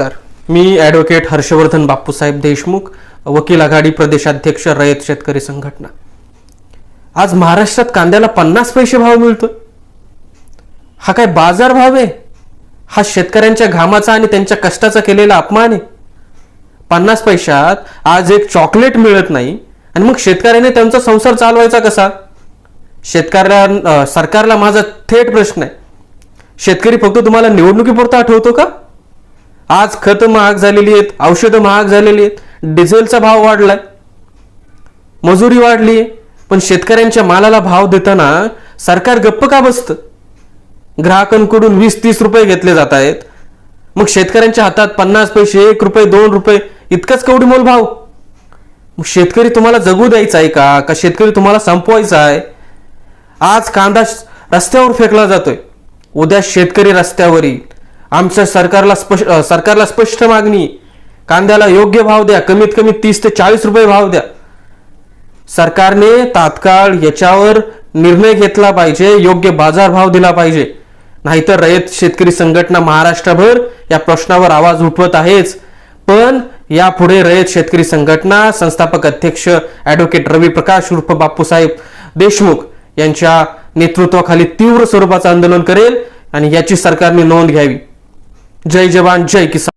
नमस्कार, मी ॲडव्होकेट हर्षवर्धन बापूसाहेब देशमुख, वकील आघाडी प्रदेशाध्यक्ष, रयत शेतकरी संघटना. आज महाराष्ट्रात कांद्याला 50 पैसे भाव मिळतो. हा काय बाजार भाव आहे? हा शेतकऱ्यांच्या घामाचा आणि त्यांच्या कष्टाचा केलेला अपमान आहे. 50 पैशात आज एक चॉकलेट मिळत नाही आणि मग शेतकऱ्याने त्यांचा संसार चालवायचा कसा? सरकारला माझा थेट प्रश्न आहे, शेतकरी फक्त तुम्हाला निवडणुकीपुरता आठवतो का? आज खत महाग झालेली आहेत, औषधं महाग झालेली आहेत, डिझेलचा भाव वाढलाय, मजुरी वाढली, पण शेतकऱ्यांच्या मालाला भाव देताना सरकार गप्प का बसतं? ग्राहकांकडून 20-30 रुपये घेतले जात आहेत, मग शेतकऱ्यांच्या हातात 50 पैसे, 1 रुपये, 2 रुपये इतकाच कवडीमोल भाव. मग शेतकरी तुम्हाला जगू द्यायचा आहे का शेतकरी तुम्हाला संपवायचा आहे? आज कांदा रस्त्यावर फेकला जातोय, उद्या शेतकरी रस्त्यावर येईल. आमच्या सरकारला स्पष्ट मागणी, कांद्याला योग्य भाव द्या, कमीत कमी 30 ते 40 रुपये भाव द्या. सरकारने तात्काळ याच्यावर निर्णय घेतला पाहिजे, योग्य बाजार भाव दिला पाहिजे. नाहीतर रयत शेतकरी संघटना महाराष्ट्रभर या प्रश्नावर आवाज उठवत आहेच. पण यापुढे रयत शेतकरी संघटना संस्थापक अध्यक्ष ॲडव्होकेट रवी प्रकाश उर्फ बापूसाहेब देशमुख यांच्या नेतृत्वाखाली तीव्र स्वरूपाचं आंदोलन करेल आणि याची सरकारने नोंद घ्यावी. जय जवान जय किसान.